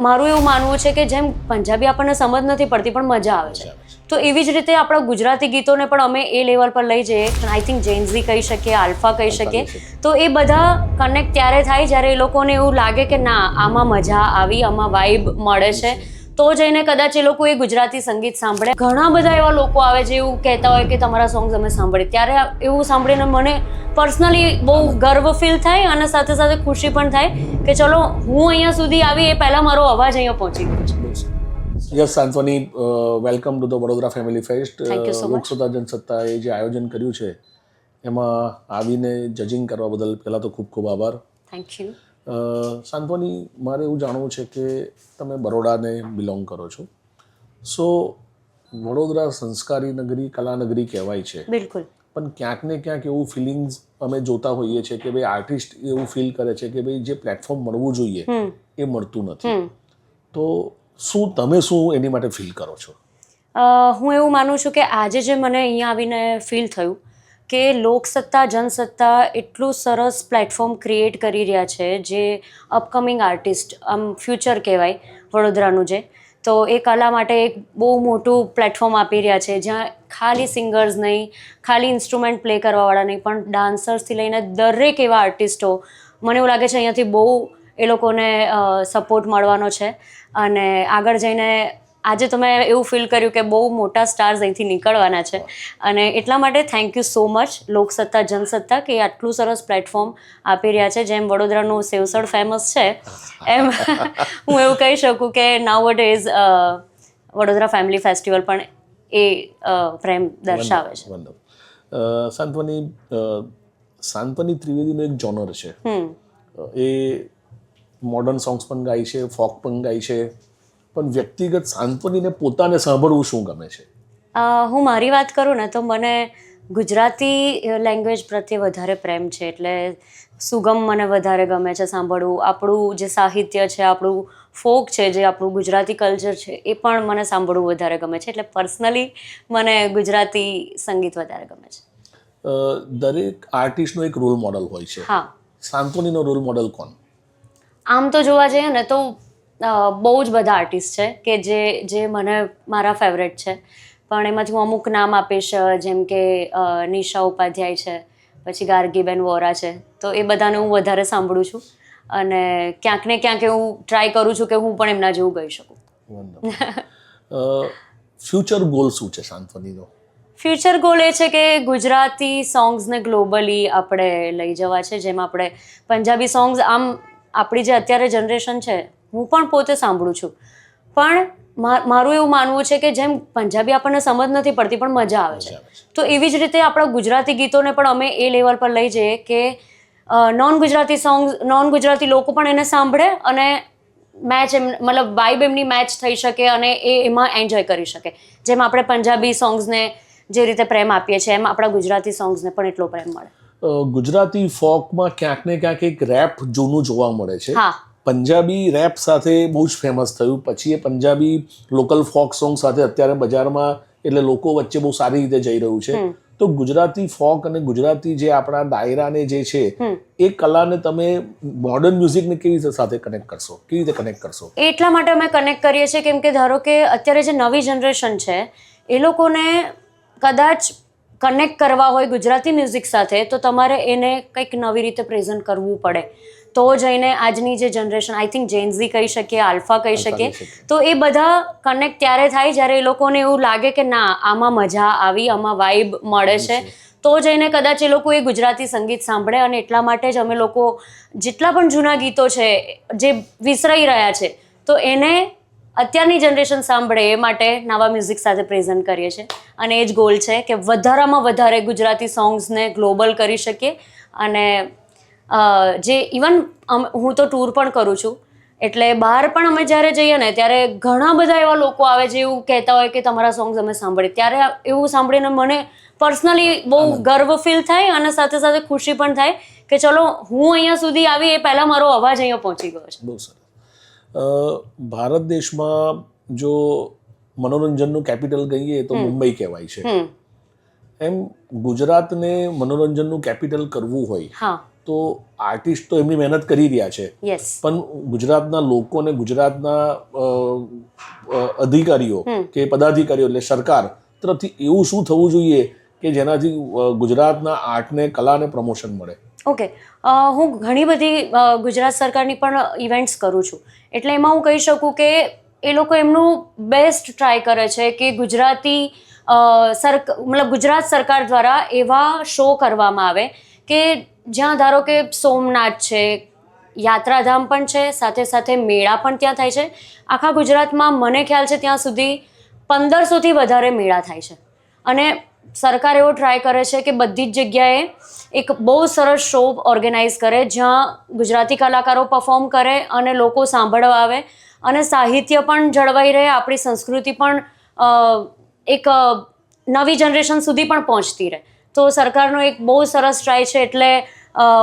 મારું એવું માનવું છે કે જેમ પંજાબી આપણને સમજ નથી પડતી પણ મજા આવે છે, તો એવી જ રીતે આપણા ગુજરાતી ગીતોને પણ અમે એ લેવલ પર લઈ જઈએ. આઈ થિંક જેન્ઝી કહી શકીએ, આલ્ફા કહી શકીએ, તો એ બધા કનેક્ટ ત્યારે થાય જ્યારે એ લોકોને એવું લાગે કે ના આમાં મજા આવી, આમાં વાઇબ મળે છે, તો જઈને કદાચ એ લોકો એ ગુજરાતી સંગીત સાંભળે. ઘણા બધા એવા લોકો આવે જે એવું કહેતા હોય કે તમારા સોંગ્સ અમે સાંભળીએ, ત્યારે એવું સાંભળીને મને પર્સનલી બહુ ગર્વ ફીલ થાય અને સાથે સાથે ખુશી પણ થાય કે ચલો હું અહીંયા સુધી આવી એ પહેલાં મારો અવાજ અહીંયા પહોંચી ગયો છે. Yes Santvani, welcome to the Vadodara family fest. Thank you so much. Loksatta જનસત્તાએ જે આયોજન કર્યું છે એમાં આવીને જજિંગ કરવા બદલ પહેલાં તો ખૂબ ખૂબ આભાર. Thank you. સાંત્વની, મારે એવું જાણવું છે કે તમે બરોડાને બિલોંગ કરો છો, સો વડોદરા સંસ્કારી નગરી, કલાનગરી કહેવાય છે, બિલકુલ. પણ ક્યાંક ને ક્યાંક એવું ફિલિંગ્સ અમે જોતા હોઈએ છીએ કે ભાઈ આર્ટિસ્ટ એવું ફીલ કરે છે કે ભાઈ જે પ્લેટફોર્મ મળવું જોઈએ એ મળતું નથી. તો તમે શું એની માટે ફીલ કરો છો? હું એવું માનું છું કે આજે જે મને અહીંયા આવીને ફીલ થયું કે લોકસત્તા જનસત્તા એટલું સરસ પ્લેટફોર્મ ક્રિએટ કરી રહ્યા છે, જે અપકમિંગ આર્ટિસ્ટ, આમ ફ્યુચર કહેવાય વડોદરાનું જે, તો એ કલા માટે એક બહુ મોટું પ્લેટફોર્મ આપી રહ્યા છે, જ્યાં ખાલી સિંગર્સ નહીં, ખાલી ઇન્સ્ટ્રુમેન્ટ પ્લે કરવાવાળા નહીં, પણ ડાન્સર્સથી લઈને દરેક એવા આર્ટિસ્ટો, મને એવું લાગે છે અહીંયાથી બહુ એ લોકોને સપોર્ટ મળવાનો છે. અને આગળ જઈને આજે તો મેં એવું ફીલ કર્યું કે બહુ મોટા સ્ટાર્સ અહીંથી નીકળવાના છે, અને એટલા માટે thank you so much Loksatta Jansatta કે આટલું સરસ પ્લેટફોર્મ આપી રહ્યા છે. જેમ વડોદરાનું સેવસળ ફેમસ છે એમ હું એવું કહી શકું કે નાઉ અ ડેઝ વડોદરા ફેમિલી ફેસ્ટિવલ પણ એ પ્રેમ દર્શાવે છે. સાંત્વની, સાંત્વની ત્રિવેદીનું એક જોનર છે, એ મોડર્ન સોંગ્સ પણ ગાય છે, ફોક પણ ગાય છે, પણ વ્યક્તિગત સાંત્વનીને પોતાને સાંભળવું શું ગમે છે? હું મારી વાત કરું ને તો મને ગુજરાતી લેંગ્વેજ પ્રત્યે વધારે પ્રેમ છે, એટલે સુગમ મને વધારે ગમે છે સાંભળવું. આપણું જે સાહિત્ય છે, આપણું ફોક છે, જે આપણું ગુજરાતી કલ્ચર છે, એ પણ મને સાંભળવું વધારે ગમે છે. એટલે પર્સનલી મને ગુજરાતી સંગીત વધારે ગમે છે. દરેક આર્ટિસ્ટનો એક રોલ મોડલ હોય છે. હા. સાંત્વનીનો રોલ મોડલ કોણ? આમ તો જોવા જઈએ ને તો બહુ જ બધા આર્ટિસ્ટ છે કે જે મને મારા ફેવરેટ છે, પણ એમાંથી હું અમુક નામ આપીશ, જેમ કે નિશા ઉપાધ્યાય છે, પછી ગાર્ગીબેન વોરા છે, તો એ બધાને હું વધારે સાંભળું છું અને ક્યાંક ને ક્યાંક એવું ટ્રાય કરું છું કે હું પણ એમના જેવું ગાઈ શકું. ફ્યુચર ગોલ શું છે સાંત્વનીનો? ફ્યુચર ગોલ એ છે કે ગુજરાતી સોંગ્સને ગ્લોબલી આપણે લઈ જવા છે. જેમ આપણે પંજાબી સોંગ્સ, આમ આપણી જે અત્યારે જનરેશન છે, હું પણ પોતે સાંભળું છું, પણ મારું એવું માનવું છે કે જેમ પંજાબી આપણને સમજ નથી પડતી પણ મજા આવે છે, તો એવી જ રીતે આપણા ગુજરાતી ગીતોને પણ અમે એ લેવલ પર લઈ જઈએ કે non Gujarati songs, non Gujarati લોકો પણ એને સાંભળે અને મેચ મતલબ વાઇબ એમની મેચ થઈ શકે અને એ એમાં એન્જોય કરી શકે. જેમ આપણે પંજાબી સોંગ્સને જે રીતે પ્રેમ આપીએ છીએ, એમ આપણા ગુજરાતી સોંગ્સને પણ એટલો પ્રેમ મળે. ગુજરાતી ફોકમાં ક્યાંક ને ક્યાંક એક રેપ જૂનું જોવા મળે છે. હા. પંજાબી રેપ સાથે બહુ જ ફેમસ થયું, પછી એ પંજાબી લોકલ ફોક સોંગ સાથે અત્યારે બજારમાં, એટલે લોકો વચ્ચે બહુ સારી રીતે જઈ રહ્યું છે. તો ગુજરાતી ફોક અને ગુજરાતી જે આપણા ડાયરાને જે છે, એ કલાને તમે મોડર્ન મ્યુઝિકને કેવી રીતે સાથે કનેક્ટ કરશો, કેવી રીતે કનેક્ટ કરશો? એટલા માટે અમે કનેક્ટ કરીએ છીએ કેમ કે ધારો કે અત્યારે જે નવી જનરેશન છે, એ લોકોને કદાચ કનેક્ટ કરવા હોય ગુજરાતી મ્યુઝિક સાથે, તો તમારે એને કંઈક નવી રીતે પ્રેઝન્ટ કરવું પડે, તો જઈને આજની જે જનરેશન, આઈ થિંક જેન્ઝી કહી શકીએ, આલ્ફા કહી શકીએ, તો એ બધા કનેક્ટ ત્યારે થાય જ્યારે એ લોકોને એવું લાગે કે ના આમાં મજા આવી, આમાં વાઇબ મળે છે, તો જઈને કદાચ એ લોકો એ ગુજરાતી સંગીત સાંભળે. અને એટલા માટે જ અમે લોકો જેટલા પણ જૂના ગીતો છે જે વિસરાઈ રહ્યા છે, તો એને અત્યારની જનરેશન સાંભળે એ માટે નવા મ્યુઝિક સાથે પ્રેઝન્ટ કરીએ છીએ. અને એ જ ગોલ છે કે વધારામાં વધારે ગુજરાતી સોંગ્સને ગ્લોબલ કરી શકીએ. અને જે ઇવન હું તો ટૂર પણ કરું છું, એટલે બહાર પણ અમે જ્યારે જઈએ ને ત્યારે ઘણા બધા એવા લોકો આવે જે એવું કહેતા હોય કે તમારા સોંગ્સ અમે સાંભળીએ, ત્યારે એવું સાંભળીને મને પર્સનલી બહુ ગર્વ ફીલ થાય અને સાથે સાથે ખુશી પણ થાય કે ચલો હું અહીંયા સુધી આવી એ પહેલાં મારો અવાજ અહીંયા પહોંચી ગયો છે. બહુ સરસ. ભારત દેશમાં જો મનોરંજનનું કેપિટલ કહીએ તો મુંબઈ કહેવાય છે, એમ ગુજરાતને મનોરંજનનું કેપિટલ કરવું હોય તો આર્ટિસ્ટ તો એમની મહેનત કરી રહ્યા છે, યસ, પણ ગુજરાતના લોકો અને ગુજરાતના અધિકારીઓ કે પદાધિકારીઓ એટલે સરકાર તરફથી એવું શું થવું જોઈએ કે જેનાથી ગુજરાતના આર્ટને કલાને પ્રમોશન મળે? ઓકે, હું ઘણી બધી ગુજરાત સરકારની પણ ઇવેન્ટ્સ કરું છું, એટલે એમાં હું કહી શકું કે એ લોકો એમનું બેસ્ટ ટ્રાય કરે છે કે ગુજરાતી મતલબ ગુજરાત સરકાર દ્વારા એવા શો કરવામાં આવે કે જ્યાં ધારો કે સોમનાથ છે, યાત્રાધામ પણ છે, સાથે સાથે મેળા પણ ત્યાં થાય છે. આખા ગુજરાતમાં મને ખ્યાલ છે ત્યાં સુધી 1500થી વધારે મેળા થાય છે, અને સરકાર એવો ટ્રાય કરે છે કે બધી જ જગ્યાએ એક બહુ સરસ શો ઓર્ગેનાઇઝ કરે જ્યાં ગુજરાતી કલાકારો પરફોર્મ કરે અને લોકો સાંભળવા આવે, અને સાહિત્ય પણ જળવાઈ રહે, આપણી સંસ્કૃતિ પણ એક નવી જનરેશન સુધી પણ પહોંચતી રહે. તો સરકારનો એક બહુ સરસ ટ્રાય છે, એટલે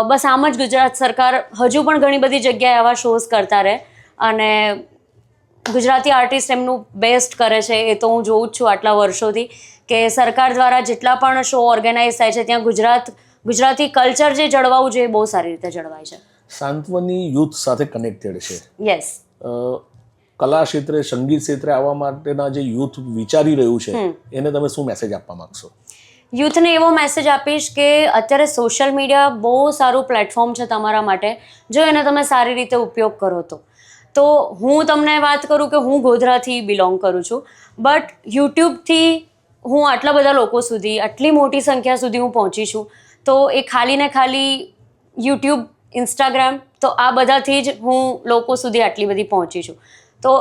બસ આમ જ ગુજરાત સરકાર હજુ પણ ઘણી બધી જગ્યાએ આવા શોઝ કરતા રહે, અને ગુજરાતી આર્ટિસ્ટ એમનું બેસ્ટ કરે છે. એ તો હું જોઉં જ છું આટલા વર્ષોથી કે સરકાર દ્વારા જેટલા પણ શો ઓર્ગેનાઇઝ થાય છે ત્યાં ગુજરાતી કલ્ચર જે જળવાવું જોઈએ બહુ સારી રીતે જળવાય છે. સાંત્વની યુથ સાથે કનેક્ટેડ છે. યસ. કલા ક્ષેત્રે, સંગીત ક્ષેત્રે આવવા માટેના જે યુથ વિચારી રહ્યું છે એને તમે શું મેસેજ આપવા માંગશો? યુથને એવો મેસેજ આપીશ કે અત્યારે સોશિયલ મીડિયા બહુ સારું પ્લેટફોર્મ છે તમારા માટે, જો એને તમે સારી રીતે ઉપયોગ કરો તો હું તમને વાત કરું કે હું ગોધરાથી બિલોંગ કરું છું, બટ યુટ્યુબથી હું આટલા બધા લોકો સુધી, આટલી મોટી સંખ્યા સુધી હું પહોંચી છું, તો એ ખાલી ને ખાલી યુટ્યુબ, ઇન્સ્ટાગ્રામ, તો આ બધાથી જ હું લોકો સુધી આટલી બધી પહોંચી છું. તો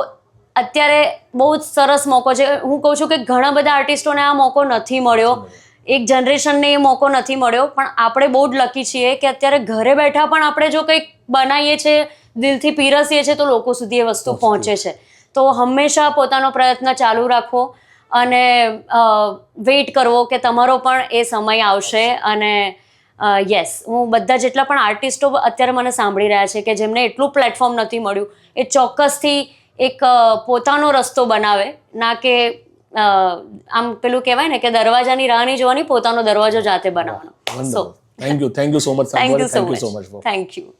અત્યારે બહુ જ સરસ મોકો છે. હું કહું છું કે ઘણા બધા આર્ટિસ્ટોને આ મોકો નથી મળ્યો, એક જનરેશનને એ મોકો નથી મળ્યો, પણ આપણે બહુ જ લકી છીએ કે અત્યારે ઘરે બેઠા પણ આપણે જો કંઈક બનાવીએ છીએ, દિલથી પીરસીએ છીએ, તો લોકો સુધી એ વસ્તુ પહોંચે છે. તો હંમેશા પોતાનો પ્રયત્ન ચાલુ રાખવો અને વેઇટ કરવો કે તમારો પણ એ સમય આવશે. અને યસ, હું બધા જેટલા પણ આર્ટિસ્ટો અત્યારે મને સાંભળી રહ્યા છે કે જેમને એટલું પ્લેટફોર્મ નથી મળ્યું, એ ચોક્કસથી એક પોતાનો રસ્તો બનાવે, ના કે આમ પેલું કહેવાય ને કે દરવાજાની રાહ નહીં જોવાની, પોતાનો દરવાજો જાતે બનાવવાનો. So thank you so much. Thank you so much. Thank you.